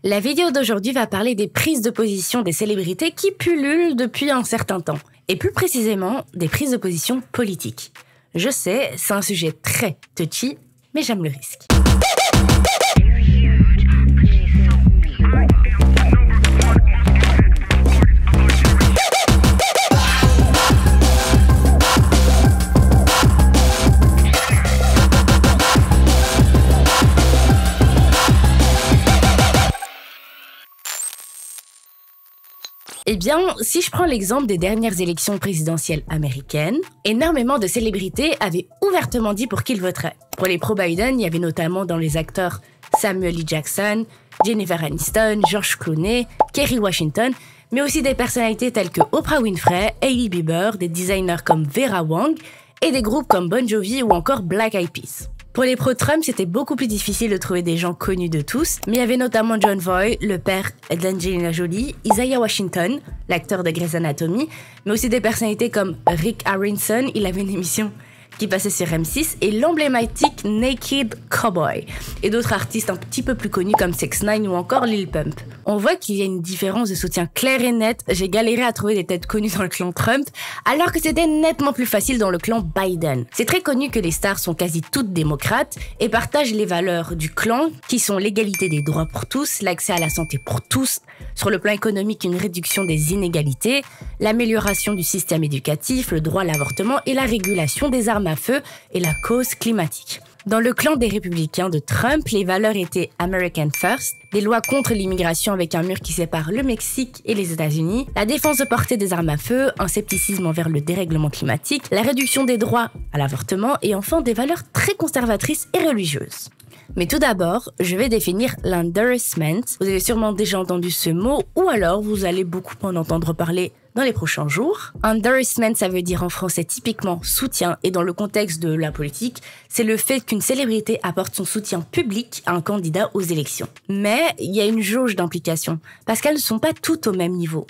La vidéo d'aujourd'hui va parler des prises de position des célébrités qui pullulent depuis un certain temps, et plus précisément des prises de position politiques. Je sais, c'est un sujet très touchy, mais j'aime le risque. Eh bien, si je prends l'exemple des dernières élections présidentielles américaines, énormément de célébrités avaient ouvertement dit pour qui ils voteraient. Pour les pro-Biden, il y avait notamment dans les acteurs Samuel L. Jackson, Jennifer Aniston, George Clooney, Kerry Washington, mais aussi des personnalités telles que Oprah Winfrey, Hailey Bieber, des designers comme Vera Wang et des groupes comme Bon Jovi ou encore Black Eyed Peas. Pour les pro-Trump, c'était beaucoup plus difficile de trouver des gens connus de tous, mais il y avait notamment John Voight, le père d'Angelina Jolie, Isaiah Washington, l'acteur de Grey's Anatomy, mais aussi des personnalités comme Rick Harrison, il avait une émission qui passait sur M6, et l'emblématique Naked Cowboy, et d'autres artistes un petit peu plus connus comme 6ix9ine ou encore Lil Pump. On voit qu'il y a une différence de soutien claire et nette. J'ai galéré à trouver des têtes connues dans le clan Trump, alors que c'était nettement plus facile dans le clan Biden. C'est très connu que les stars sont quasi toutes démocrates et partagent les valeurs du clan, qui sont l'égalité des droits pour tous, l'accès à la santé pour tous, sur le plan économique une réduction des inégalités, l'amélioration du système éducatif, le droit à l'avortement et la régulation des armes à feu et la cause climatique. Dans le clan des républicains de Trump, les valeurs étaient American First, des lois contre l'immigration avec un mur qui sépare le Mexique et les États-Unis, la défense de portée des armes à feu, un scepticisme envers le dérèglement climatique, la réduction des droits à l'avortement et enfin des valeurs très conservatrices et religieuses. Mais tout d'abord, je vais définir l'endorsement. Vous avez sûrement déjà entendu ce mot ou alors vous allez beaucoup en entendre parler dans les prochains jours. Endorsement, ça veut dire en français typiquement soutien et dans le contexte de la politique, c'est le fait qu'une célébrité apporte son soutien public à un candidat aux élections. Mais il y a une jauge d'implication parce qu'elles ne sont pas toutes au même niveau.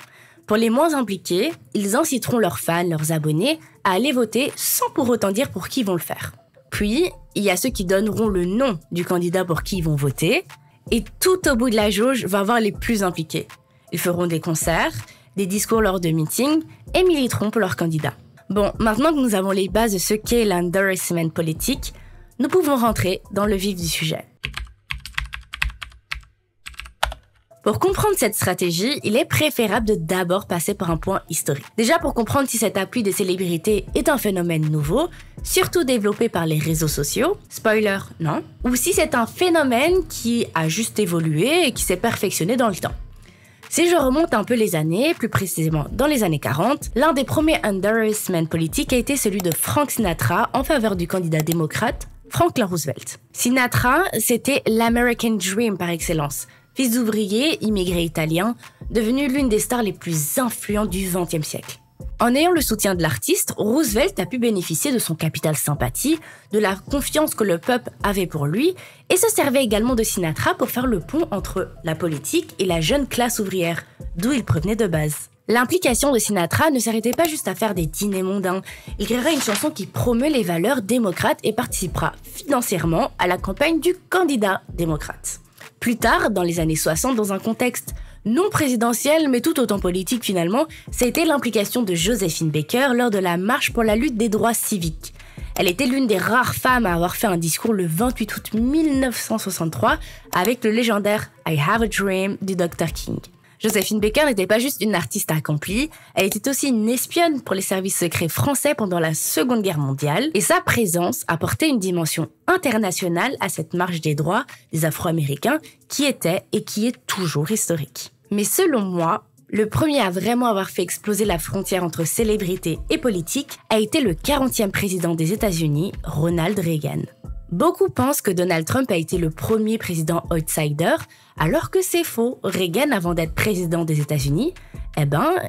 Pour les moins impliqués, ils inciteront leurs fans, leurs abonnés à aller voter sans pour autant dire pour qui ils vont le faire. Puis, il y a ceux qui donneront le nom du candidat pour qui ils vont voter. Et tout au bout de la jauge va avoir les plus impliqués. Ils feront des concerts, des discours lors de meetings et militeront pour leur candidat. Bon, maintenant que nous avons les bases de ce qu'est l'endorsement politique, nous pouvons rentrer dans le vif du sujet. Pour comprendre cette stratégie, il est préférable de d'abord passer par un point historique. Déjà pour comprendre si cet appui des célébrités est un phénomène nouveau, surtout développé par les réseaux sociaux, spoiler, non, ou si c'est un phénomène qui a juste évolué et qui s'est perfectionné dans le temps. Si je remonte un peu les années, plus précisément dans les années 40, l'un des premiers endorsements politiques a été celui de Frank Sinatra en faveur du candidat démocrate Franklin Roosevelt. Sinatra, c'était l'American Dream par excellence. Fils d'ouvrier, immigré italien, devenu l'une des stars les plus influentes du XXe siècle. En ayant le soutien de l'artiste, Roosevelt a pu bénéficier de son capital sympathie, de la confiance que le peuple avait pour lui, et se servait également de Sinatra pour faire le pont entre la politique et la jeune classe ouvrière, d'où il provenait de base. L'implication de Sinatra ne s'arrêtait pas juste à faire des dîners mondains. Il créera une chanson qui promeut les valeurs démocrates et participera financièrement à la campagne du candidat démocrate. Plus tard, dans les années 60, dans un contexte non présidentiel, mais tout autant politique finalement, ça a été l'implication de Joséphine Baker lors de la marche pour la lutte des droits civiques. Elle était l'une des rares femmes à avoir fait un discours le 28 août 1963 avec le légendaire « I Have a Dream » du Dr. King. Joséphine Baker n'était pas juste une artiste accomplie, elle était aussi une espionne pour les services secrets français pendant la Seconde Guerre mondiale, et sa présence apportait une dimension internationale à cette marche des droits des Afro-Américains qui était et qui est toujours historique. Mais selon moi, le premier à vraiment avoir fait exploser la frontière entre célébrité et politique a été le 40e président des États-Unis, Ronald Reagan. Beaucoup pensent que Donald Trump a été le premier président outsider, alors que c'est faux. Reagan, avant d'être président des États-Unis,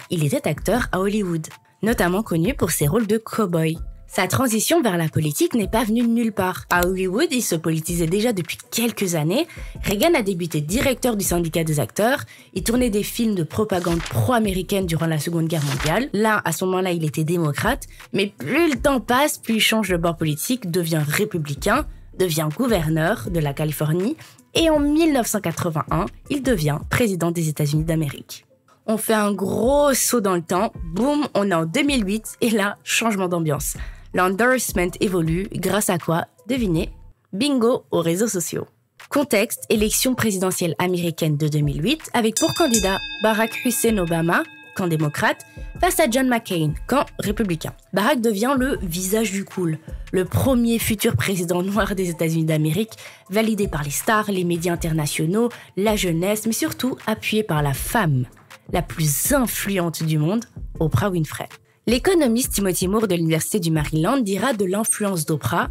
il était acteur à Hollywood, notamment connu pour ses rôles de cow-boy. Sa transition vers la politique n'est pas venue de nulle part. À Hollywood, il se politisait déjà depuis quelques années. Reagan a débuté directeur du syndicat des acteurs, il tournait des films de propagande pro-américaine durant la Seconde Guerre mondiale. Là, à ce moment-là, il était démocrate, mais plus le temps passe, plus il change de bord politique, devient républicain, devient gouverneur de la Californie et en 1981, il devient président des États-Unis d'Amérique. On fait un gros saut dans le temps, boum, on est en 2008 et là, changement d'ambiance. L'endorsement évolue grâce à quoi? Devinez, bingo aux réseaux sociaux. Contexte, élection présidentielle américaine de 2008 avec pour candidat Barack Hussein Obama, camp démocrate, face à John McCain, camp républicain. Barack devient le visage du cool, le premier futur président noir des États-Unis d'Amérique, validé par les stars, les médias internationaux, la jeunesse, mais surtout appuyé par la femme la plus influente du monde, Oprah Winfrey. L'économiste Timothy Moore de l'Université du Maryland dira de l'influence d'Oprah: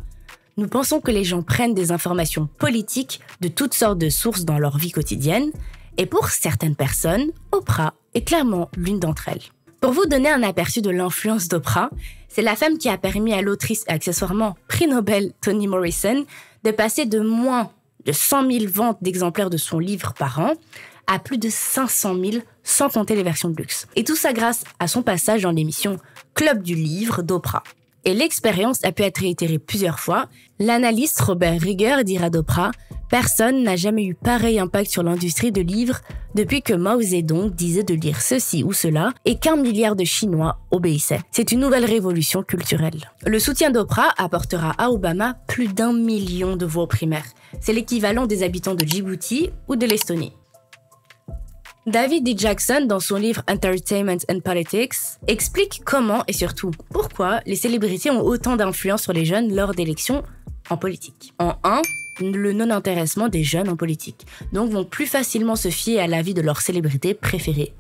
nous pensons que les gens prennent des informations politiques de toutes sortes de sources dans leur vie quotidienne, et pour certaines personnes, Oprah est clairement l'une d'entre elles. Pour vous donner un aperçu de l'influence d'Oprah, c'est la femme qui a permis à l'autrice et accessoirement prix Nobel Toni Morrison de passer de moins de 100 000 ventes d'exemplaires de son livre par an à plus de 500 000, sans compter les versions de luxe. Et tout ça grâce à son passage dans l'émission Club du livre d'Oprah. Et l'expérience a pu être réitérée plusieurs fois. L'analyste Robert Rieger dira d'Oprah: personne n'a jamais eu pareil impact sur l'industrie de livres depuis que Mao Zedong disait de lire ceci ou cela et qu'1 milliard de Chinois obéissaient. C'est une nouvelle révolution culturelle. Le soutien d'Oprah apportera à Obama plus d'1 million de voix aux primaires. C'est l'équivalent des habitants de Djibouti ou de l'Estonie. David D. Jackson, dans son livre Entertainment and Politics, explique comment et surtout pourquoi les célébrités ont autant d'influence sur les jeunes lors d'élections en politique. En 1, le non-intéressement des jeunes en politique, donc vont plus facilement se fier à l'avis de leur célébrité préférée.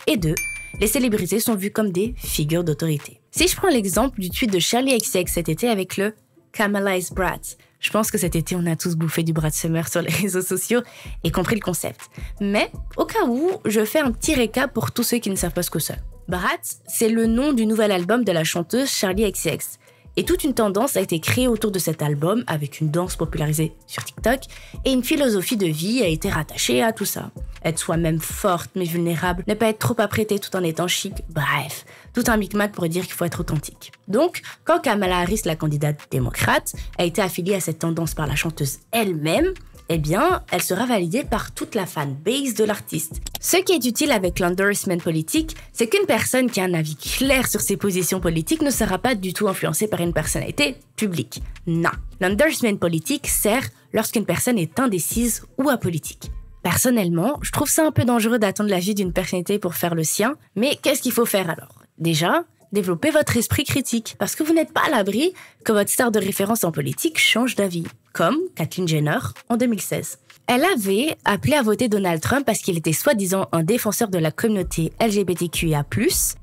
Et 2, les célébrités sont vues comme des figures d'autorité. Si je prends l'exemple du tweet de Charli XCX cet été avec le Kamala's Brat, je pense que cet été, on a tous bouffé du Brat Summer sur les réseaux sociaux et compris le concept. Mais, au cas où, je fais un petit récap pour tous ceux qui ne savent pas ce que c'est. Brat, c'est le nom du nouvel album de la chanteuse Charli XCX. Et toute une tendance a été créée autour de cet album, avec une danse popularisée sur TikTok, et une philosophie de vie a été rattachée à tout ça. Être soi-même forte mais vulnérable, ne pas être trop apprêtée tout en étant chic, bref, tout un micmac pour dire qu'il faut être authentique. Donc, quand Kamala Harris, la candidate démocrate, a été affiliée à cette tendance par la chanteuse elle-même, eh bien, elle sera validée par toute la fanbase de l'artiste. Ce qui est utile avec l'endorsement politique, c'est qu'une personne qui a un avis clair sur ses positions politiques ne sera pas du tout influencée par une personnalité publique. Non. L'endorsement politique sert lorsqu'une personne est indécise ou apolitique. Personnellement, je trouve ça un peu dangereux d'attendre l'avis d'une personnalité pour faire le sien, mais qu'est-ce qu'il faut faire alors? Déjà, développez votre esprit critique, parce que vous n'êtes pas à l'abri que votre star de référence en politique change d'avis, comme Caitlyn Jenner en 2016. Elle avait appelé à voter Donald Trump parce qu'il était soi-disant un défenseur de la communauté LGBTQIA+,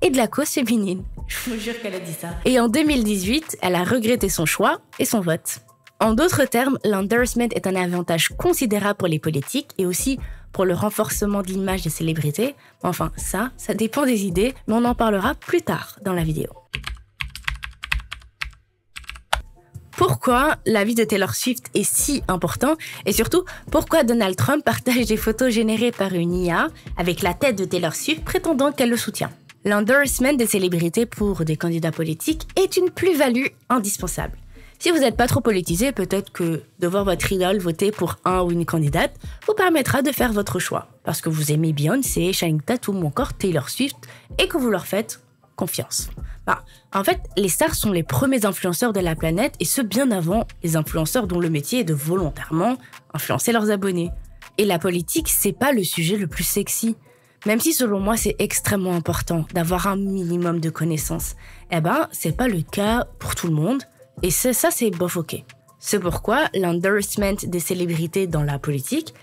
et de la cause féminine. Je vous jure qu'elle a dit ça. Et en 2018, elle a regretté son choix et son vote. En d'autres termes, l'endorsement est un avantage considérable pour les politiques et aussi pour le renforcement de l'image des célébrités. Enfin, ça dépend des idées, mais on en parlera plus tard dans la vidéo. Pourquoi l'avis de Taylor Swift est si important et surtout, pourquoi Donald Trump partage des photos générées par une IA avec la tête de Taylor Swift prétendant qu'elle le soutient? L'endorsement des célébrités pour des candidats politiques est une plus-value indispensable. Si vous n'êtes pas trop politisé, peut-être que de voir votre idole voter pour un ou une candidate vous permettra de faire votre choix. Parce que vous aimez Beyoncé, Channing Tatum ou encore Taylor Swift et que vous leur faites confiance. En fait, les stars sont les premiers influenceurs de la planète et ce bien avant les influenceurs dont le métier est de volontairement influencer leurs abonnés. Et la politique, c'est pas le sujet le plus sexy. Même si selon moi c'est extrêmement important d'avoir un minimum de connaissances. C'est pas le cas pour tout le monde. Et ça, c'est bof ok. C'est pourquoi l'endorsement des célébrités dans la politique,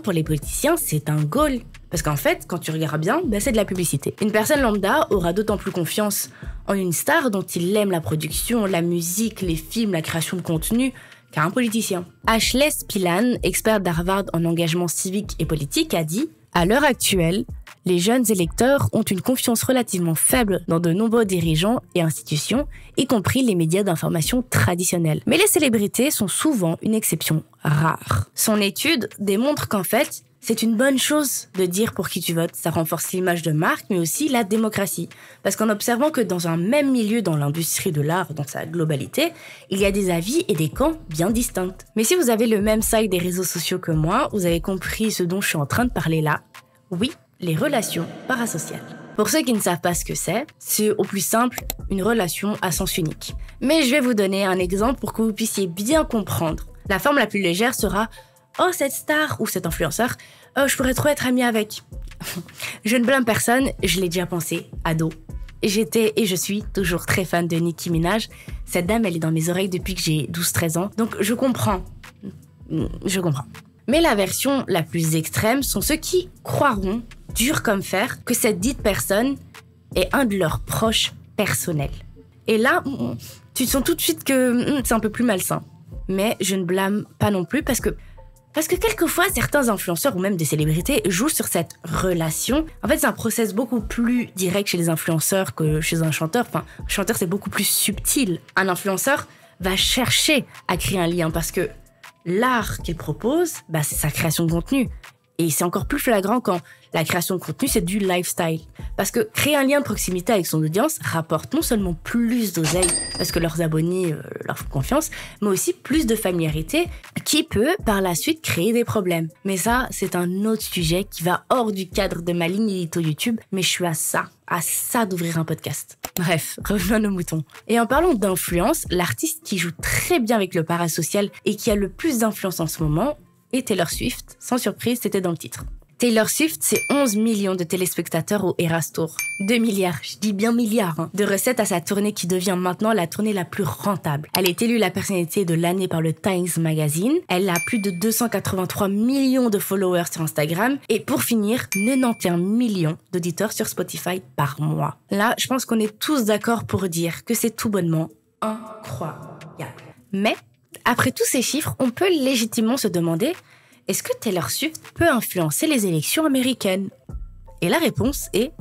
pour les politiciens, c'est un goal. Parce qu'en fait, quand tu regardes bien, c'est de la publicité. Une personne lambda aura d'autant plus confiance en une star dont il aime la production, la musique, les films, la création de contenu, qu'à un politicien. Ashley Spillan, experte d'Harvard en engagement civique et politique, a dit « À l'heure actuelle, Les jeunes électeurs ont une confiance relativement faible dans de nombreux dirigeants et institutions, y compris les médias d'information traditionnels. Mais les célébrités sont souvent une exception rare. Son étude démontre qu'en fait, c'est une bonne chose de dire pour qui tu votes. Ça renforce l'image de marque, mais aussi la démocratie. Parce qu'en observant que dans un même milieu dans l'industrie de l'art, dans sa globalité, il y a des avis et des camps bien distincts. Mais si vous avez le même side des réseaux sociaux que moi, vous avez compris ce dont je suis en train de parler là. Oui, les relations parasociales. Pour ceux qui ne savent pas ce que c'est au plus simple une relation à sens unique. Mais je vais vous donner un exemple pour que vous puissiez bien comprendre. La forme la plus légère sera « Oh, cette star ou cet influenceur, je pourrais trop être amie avec. » Je ne blâme personne, je l'ai déjà pensé, ado. J'étais et je suis toujours très fan de Nicki Minaj. Cette dame, elle est dans mes oreilles depuis que j'ai 12-13 ans, donc je comprends. Mais la version la plus extrême sont ceux qui croiront, dur comme fer, que cette dite personne est un de leurs proches personnels. Et là, tu te sens tout de suite que c'est un peu plus malsain. Mais je ne blâme pas non plus parce que quelquefois, certains influenceurs ou même des célébrités jouent sur cette relation. En fait, c'est un process beaucoup plus direct chez les influenceurs que chez un chanteur. Enfin, un chanteur, c'est beaucoup plus subtil. Un influenceur va chercher à créer un lien parce que l'art qu'il propose, c'est sa création de contenu. Et c'est encore plus flagrant quand la création de contenu, c'est du lifestyle. Parce que créer un lien de proximité avec son audience rapporte non seulement plus d'oseille, parce que leurs abonnés leur font confiance, mais aussi plus de familiarité, qui peut par la suite créer des problèmes. Mais ça, c'est un autre sujet qui va hors du cadre de ma ligne édito YouTube, mais je suis à ça d'ouvrir un podcast. Bref, revenons à nos moutons. Et en parlant d'influence, l'artiste qui joue très bien avec le parasocial et qui a le plus d'influence en ce moment est Taylor Swift. Sans surprise, c'était dans le titre. Taylor Swift, c'est 11 millions de téléspectateurs au Eras Tour. 2 milliards, je dis bien milliards, de recettes à sa tournée qui devient maintenant la tournée la plus rentable. Elle est élue la personnalité de l'année par le Times Magazine. Elle a plus de 283 millions de followers sur Instagram. Et pour finir, 91 millions d'auditeurs sur Spotify par mois. Là, je pense qu'on est tous d'accord pour dire que c'est tout bonnement incroyable. Mais après tous ces chiffres, on peut légitimement se demander, est-ce que Taylor Swift peut influencer les élections américaines? Et la réponse est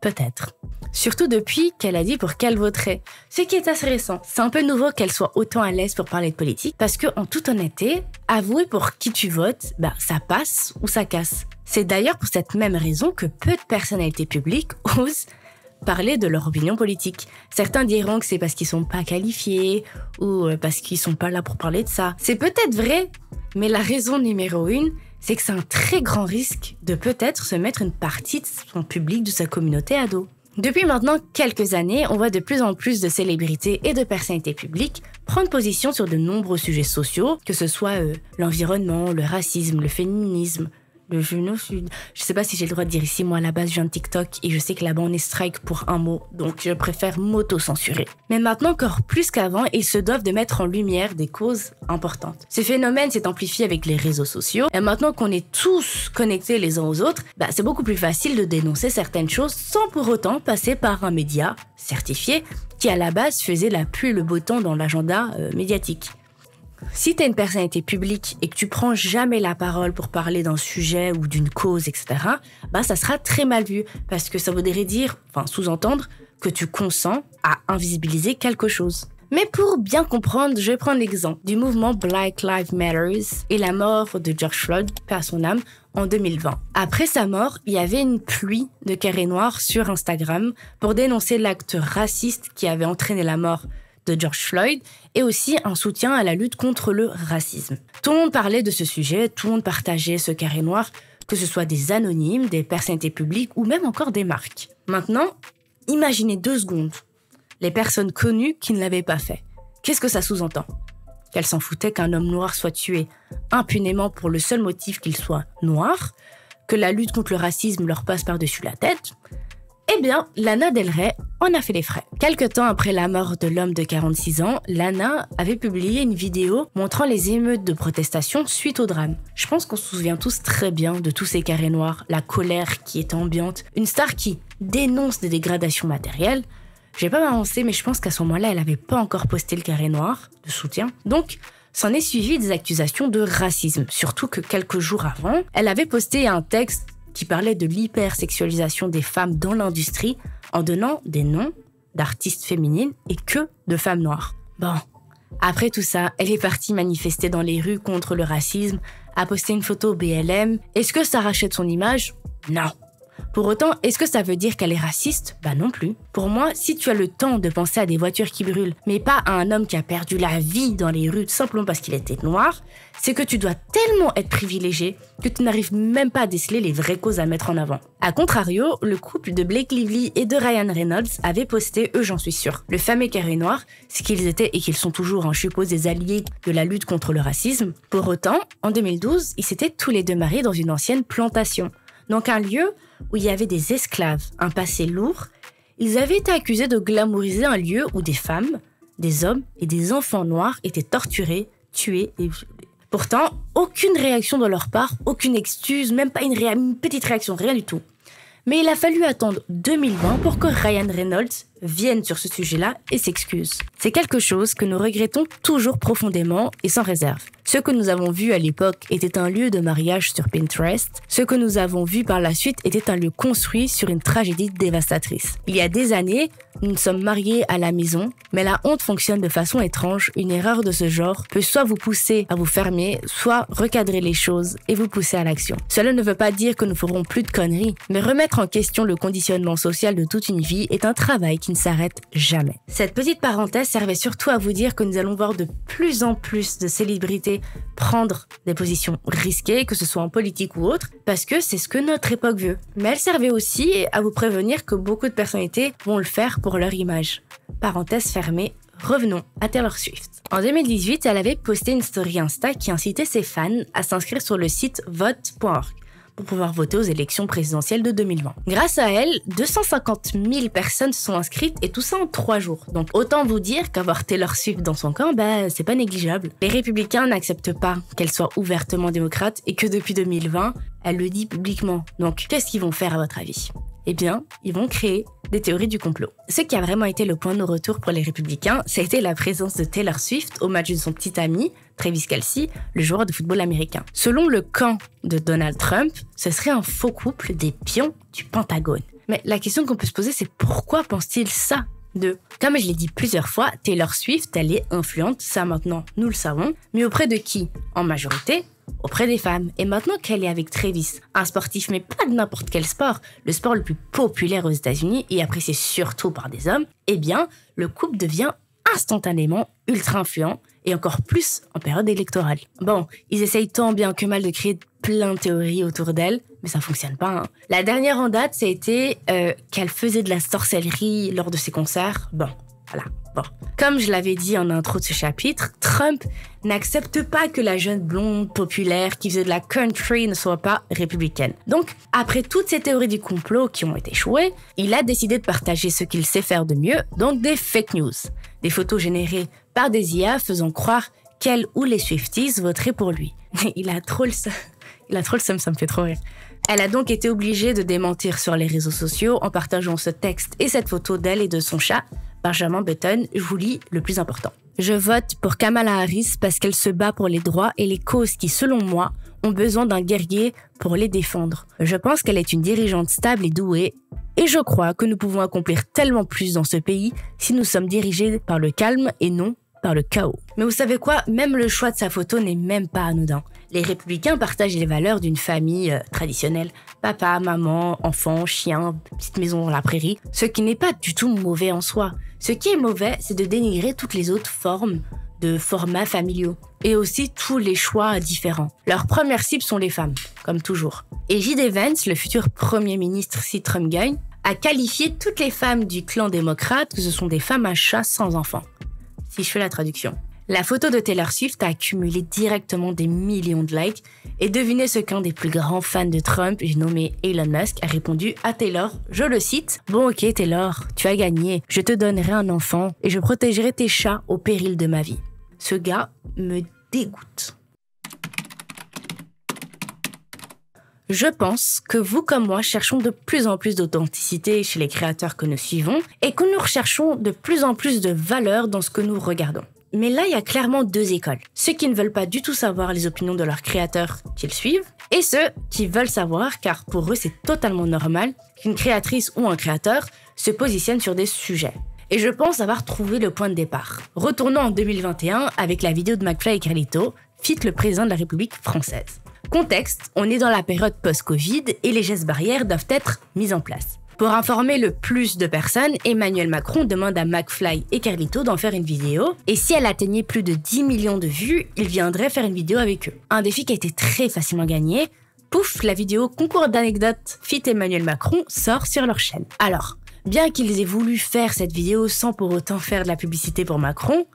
peut-être. Surtout depuis qu'elle a dit pour qu'elle voterait. Ce qui est assez récent. C'est un peu nouveau qu'elle soit autant à l'aise pour parler de politique, parce que, en toute honnêteté, avouer pour qui tu votes, ça passe ou ça casse. C'est d'ailleurs pour cette même raison que peu de personnalités publiques osent parler de leur opinion politique. Certains diront que c'est parce qu'ils sont pas qualifiés ou parce qu'ils sont pas là pour parler de ça. C'est peut-être vrai, mais la raison numéro 1, c'est que c'est un très grand risque de peut-être se mettre une partie de son public, de sa communauté ado. Depuis maintenant quelques années, on voit de plus en plus de célébrités et de personnalités publiques prendre position sur de nombreux sujets sociaux, que ce soit l'environnement, le racisme, le féminisme, le génocide. Je sais pas si j'ai le droit de dire ici, moi à la base je viens de TikTok et je sais que là-bas on est strike pour un mot, donc je préfère m'auto-censurer. Mais maintenant encore plus qu'avant, ils se doivent de mettre en lumière des causes importantes. Ce phénomène s'est amplifié avec les réseaux sociaux et maintenant qu'on est tous connectés les uns aux autres, c'est beaucoup plus facile de dénoncer certaines choses sans pour autant passer par un média certifié qui à la base faisait la pluie et le beau temps dans l'agenda médiatique. Si t'es une personnalité publique et que tu prends jamais la parole pour parler d'un sujet ou d'une cause, etc., ça sera très mal vu parce que ça voudrait dire, sous-entendre, que tu consens à invisibiliser quelque chose. Mais pour bien comprendre, je vais prendre l'exemple du mouvement Black Lives Matter et la mort de George Floyd, paix à son âme, en 2020. Après sa mort, il y avait une pluie de carrés noirs sur Instagram pour dénoncer l'acte raciste qui avait entraîné la mort de George Floyd et aussi un soutien à la lutte contre le racisme. Tout le monde parlait de ce sujet, tout le monde partageait ce carré noir, que ce soit des anonymes, des personnalités publiques ou même encore des marques. Maintenant, imaginez 2 secondes les personnes connues qui ne l'avaient pas fait. Qu'est-ce que ça sous-entend? Qu'elles s'en foutaient qu'un homme noir soit tué impunément pour le seul motif qu'il soit noir, que la lutte contre le racisme leur passe par-dessus la tête? Eh bien, Lana Del Rey en a fait les frais. Quelque temps après la mort de l'homme de 46 ans, Lana avait publié une vidéo montrant les émeutes de protestation suite au drame. Je pense qu'on se souvient tous très bien de tous ces carrés noirs, la colère qui est ambiante, une star qui dénonce des dégradations matérielles. Je vais pas m'avancer, mais je pense qu'à ce moment-là, elle avait pas encore posté le carré noir de soutien. Donc, s'en est suivi des accusations de racisme, surtout que quelques jours avant, elle avait posté un texte qui parlait de l'hypersexualisation des femmes dans l'industrie en donnant des noms d'artistes féminines et que de femmes noires. Bon, après tout ça, elle est partie manifester dans les rues contre le racisme, a posté une photo BLM. Est-ce que ça rachète son image? Non. Pour autant, est-ce que ça veut dire qu'elle est raciste? Bah non plus. Pour moi, si tu as le temps de penser à des voitures qui brûlent, mais pas à un homme qui a perdu la vie dans les rues simplement parce qu'il était noir, c'est que tu dois tellement être privilégié que tu n'arrives même pas à déceler les vraies causes à mettre en avant. A contrario, le couple de Blake Lively et de Ryan Reynolds avait posté, eux j'en suis sûre, le fameux carré noir, ce qu'ils étaient et qu'ils sont toujours, je suppose, des alliés de la lutte contre le racisme. Pour autant, en 2012, ils s'étaient tous les deux mariés dans une ancienne plantation. Donc un lieu où il y avait des esclaves, un passé lourd. Ils avaient été accusés de glamouriser un lieu où des femmes, des hommes et des enfants noirs étaient torturés, tués et violés. Pourtant, aucune réaction de leur part, aucune excuse, même pas une petite réaction, rien du tout. Mais il a fallu attendre 2020 pour que Ryan Reynolds vienne sur ce sujet-là et s'excuse. C'est quelque chose que nous regrettons toujours profondément et sans réserve. Ce que nous avons vu à l'époque était un lieu de mariage sur Pinterest. Ce que nous avons vu par la suite était un lieu construit sur une tragédie dévastatrice. Il y a des années, nous nous sommes mariés à la maison, mais la honte fonctionne de façon étrange. Une erreur de ce genre peut soit vous pousser à vous fermer, soit recadrer les choses et vous pousser à l'action. Cela ne veut pas dire que nous ferons plus de conneries, mais remettre en question le conditionnement social de toute une vie est un travail qui ne s'arrête jamais. Cette petite parenthèse servait surtout à vous dire que nous allons voir de plus en plus de célébrités prendre des positions risquées, que ce soit en politique ou autre, parce que c'est ce que notre époque veut. Mais elle servait aussi à vous prévenir que beaucoup de personnalités vont le faire pour leur image. Parenthèse fermée, revenons à Taylor Swift. En 2018, elle avait posté une story Insta qui incitait ses fans à s'inscrire sur le site vote.org pour pouvoir voter aux élections présidentielles de 2020. Grâce à elle, 250 000 personnes se sont inscrites et tout ça en 3 jours. Donc autant vous dire qu'avoir Taylor Swift dans son camp, c'est pas négligeable. Les républicains n'acceptent pas qu'elle soit ouvertement démocrate et que depuis 2020, elle le dit publiquement. Donc qu'est-ce qu'ils vont faire à votre avis ? Eh bien, ils vont créer des théories du complot. Ce qui a vraiment été le point de retour pour les républicains, ça a été la présence de Taylor Swift au match de son petit ami, Travis Kelce, le joueur de football américain. Selon le camp de Donald Trump, ce serait un faux couple des pions du Pentagone. Mais la question qu'on peut se poser, c'est pourquoi pense-t-il ça d'eux ? Comme je l'ai dit plusieurs fois, Taylor Swift, elle est influente, ça maintenant, nous le savons. Mais auprès de qui ? En majorité, auprès des femmes. Et maintenant qu'elle est avec Travis, un sportif, mais pas de n'importe quel sport, le sport le plus populaire aux États-Unis et apprécié surtout par des hommes, eh bien, le couple devient instantanément ultra influent et encore plus en période électorale. Bon, ils essayent tant bien que mal de créer plein de théories autour d'elle, mais ça fonctionne pas. La dernière en date, ça a été qu'elle faisait de la sorcellerie lors de ses concerts. Bon. Comme je l'avais dit en intro de ce chapitre, Trump n'accepte pas que la jeune blonde populaire qui faisait de la country ne soit pas républicaine. Donc, après toutes ces théories du complot qui ont été échouées, il a décidé de partager ce qu'il sait faire de mieux, donc des fake news. Des photos générées par des IA faisant croire qu'elle ou les Swifties voteraient pour lui. Il a trop le seum, ça me fait trop rire. Elle a donc été obligée de démentir sur les réseaux sociaux en partageant ce texte et cette photo d'elle et de son chat, Benjamin Button. Je vous lis le plus important. Je vote pour Kamala Harris parce qu'elle se bat pour les droits et les causes qui, selon moi, ont besoin d'un guerrier pour les défendre. Je pense qu'elle est une dirigeante stable et douée et je crois que nous pouvons accomplir tellement plus dans ce pays si nous sommes dirigés par le calme et non par le chaos. Mais vous savez quoi ? Même le choix de sa photo n'est même pas anodin. Les républicains partagent les valeurs d'une famille traditionnelle. Papa, maman, enfant, chien, petite maison dans la prairie. Ce qui n'est pas du tout mauvais en soi. Ce qui est mauvais, c'est de dénigrer toutes les autres formes de formats familiaux. Et aussi tous les choix différents. Leur première cible sont les femmes, comme toujours. Et J.D. Vance, le futur premier ministre si Trump gagne, a qualifié toutes les femmes du clan démocrate que ce sont des femmes à chat sans enfants. Si je fais la traduction. La photo de Taylor Swift a accumulé directement des millions de likes et devinez ce qu'un des plus grands fans de Trump, j'ai nommé Elon Musk, a répondu à Taylor, je le cite, « Bon ok Taylor, tu as gagné, je te donnerai un enfant et je protégerai tes chats au péril de ma vie. » Ce gars me dégoûte. Je pense que vous comme moi cherchons de plus en plus d'authenticité chez les créateurs que nous suivons et que nous recherchons de plus en plus de valeur dans ce que nous regardons. Mais là, il y a clairement deux écoles. Ceux qui ne veulent pas du tout savoir les opinions de leurs créateurs qu'ils suivent, et ceux qui veulent savoir, car pour eux, c'est totalement normal qu'une créatrice ou un créateur se positionne sur des sujets. Et je pense avoir trouvé le point de départ. Retournons en 2021 avec la vidéo de McFly et Carlito, feat le président de la République française. Contexte, on est dans la période post-Covid et les gestes barrières doivent être mis en place. Pour informer le plus de personnes, Emmanuel Macron demande à McFly et Carlito d'en faire une vidéo, et si elle atteignait plus de 10 millions de vues, il viendrait faire une vidéo avec eux. Un défi qui a été très facilement gagné. Pouf, la vidéo concours d'anecdotes fit Emmanuel Macron sort sur leur chaîne. Alors, bien qu'ils aient voulu faire cette vidéo sans pour autant faire de la publicité pour Macron,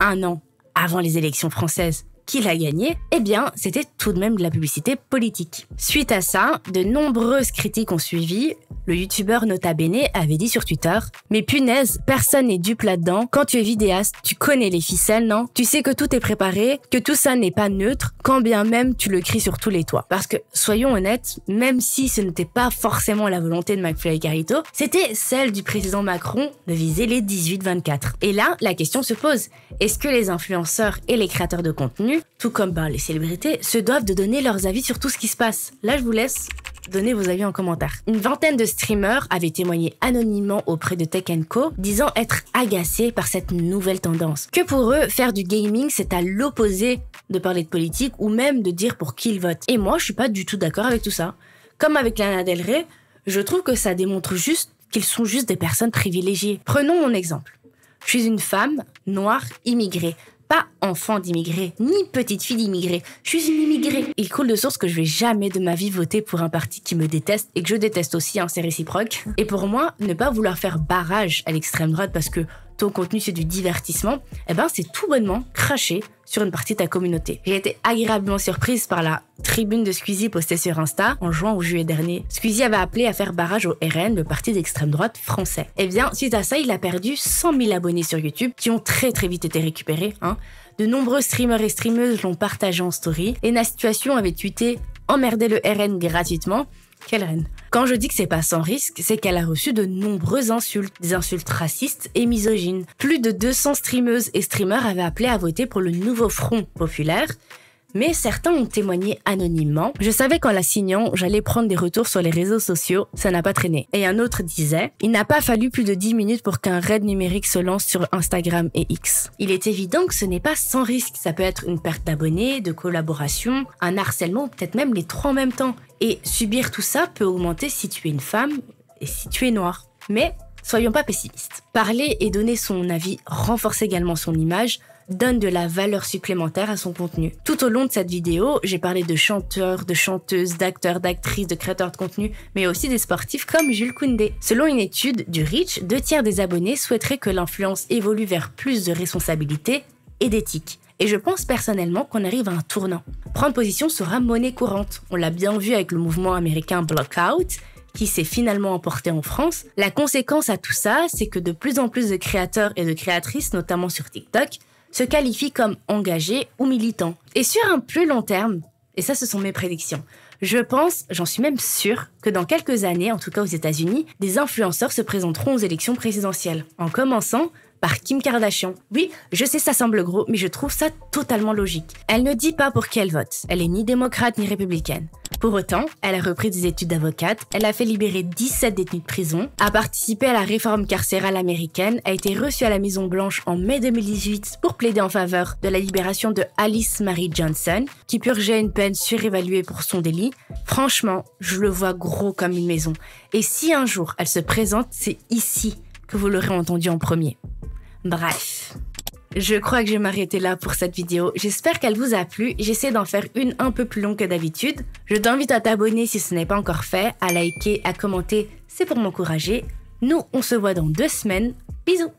un an avant les élections françaises qu'il a gagné, eh bien, c'était tout de même de la publicité politique. Suite à ça, de nombreuses critiques ont suivi. Le youtubeur Nota Bene avait dit sur Twitter « Mais punaise, personne n'est dupe là-dedans. Quand tu es vidéaste, tu connais les ficelles, non? Tu sais que tout est préparé, que tout ça n'est pas neutre, quand bien même tu le cries sur tous les toits. » Parce que, soyons honnêtes, même si ce n'était pas forcément la volonté de McFly et Carlito, c'était celle du président Macron de viser les 18-24. Et là, la question se pose, est-ce que les influenceurs et les créateurs de contenu, tout comme les célébrités, se doivent de donner leurs avis sur tout ce qui se passe? Là, je vous laisse donner vos avis en commentaire. Une vingtaine de streamers avaient témoigné anonymement auprès de Tech & Co, disant être agacés par cette nouvelle tendance. Que pour eux, faire du gaming, c'est à l'opposé de parler de politique ou même de dire pour qui ils votent. Et moi, je suis pas du tout d'accord avec tout ça. Comme avec Lana Del Rey, je trouve que ça démontre juste qu'ils sont juste des personnes privilégiées. Prenons mon exemple. Je suis une femme noire immigrée. Pas enfant d'immigrés, ni petite fille d'immigrés. Je suis une immigrée. Il coule de source que je vais jamais de ma vie voter pour un parti qui me déteste et que je déteste aussi, c'est réciproque. Et pour moi, ne pas vouloir faire barrage à l'extrême droite parce que ton contenu c'est du divertissement, c'est tout bonnement cracher sur une partie de ta communauté. J'ai été agréablement surprise par la tribune de Squeezie postée sur Insta en juin ou juillet dernier. Squeezie avait appelé à faire barrage au RN, le parti d'extrême droite français. Suite à ça, il a perdu 100 000 abonnés sur YouTube qui ont très vite été récupérés. De nombreux streamers et streameuses l'ont partagé en story et la situation avait tweeté « Emmerder le RN gratuitement ». Quelle reine. Quand je dis que c'est pas sans risque, c'est qu'elle a reçu de nombreuses insultes, des insultes racistes et misogynes. Plus de 200 streameuses et streamers avaient appelé à voter pour le nouveau Front populaire, mais certains ont témoigné anonymement. Je savais qu'en la signant, j'allais prendre des retours sur les réseaux sociaux, ça n'a pas traîné. Et un autre disait « Il n'a pas fallu plus de 10 minutes pour qu'un raid numérique se lance sur Instagram et X. » Il est évident que ce n'est pas sans risque, ça peut être une perte d'abonnés, de collaboration, un harcèlement ou peut-être même les trois en même temps. Et subir tout ça peut augmenter si tu es une femme et si tu es noire. Mais soyons pas pessimistes. Parler et donner son avis renforce également son image, donne de la valeur supplémentaire à son contenu. Tout au long de cette vidéo, j'ai parlé de chanteurs, de chanteuses, d'acteurs, d'actrices, de créateurs de contenu, mais aussi des sportifs comme Jules Koundé. Selon une étude du Reach, 2/3 des abonnés souhaiteraient que l'influence évolue vers plus de responsabilité et d'éthique. Et je pense personnellement qu'on arrive à un tournant. Prendre position sera monnaie courante. On l'a bien vu avec le mouvement américain Blackout, qui s'est finalement emporté en France. La conséquence à tout ça, c'est que de plus en plus de créateurs et de créatrices, notamment sur TikTok, se qualifient comme engagés ou militants. Et sur un plus long terme, et ça ce sont mes prédictions, je pense, j'en suis même sûre, que dans quelques années, en tout cas aux États-Unis, des influenceurs se présenteront aux élections présidentielles, en commençant par Kim Kardashian. Oui, je sais ça semble gros, mais je trouve ça totalement logique. Elle ne dit pas pour qui elle vote, elle est ni démocrate ni républicaine. Pour autant, elle a repris des études d'avocate, elle a fait libérer 17 détenus de prison, a participé à la réforme carcérale américaine, a été reçue à la Maison Blanche en mai 2018 pour plaider en faveur de la libération de Alice Marie Johnson, qui purgeait une peine surévaluée pour son délit. Franchement, je le vois gros comme une maison. Et si un jour elle se présente, c'est ici que vous l'aurez entendu en premier. Bref, je crois que je vais m'arrêter là pour cette vidéo. J'espère qu'elle vous a plu. J'essaie d'en faire une un peu plus longue que d'habitude. Je t'invite à t'abonner si ce n'est pas encore fait, à liker, à commenter, c'est pour m'encourager. Nous, on se voit dans 2 semaines. Bisous!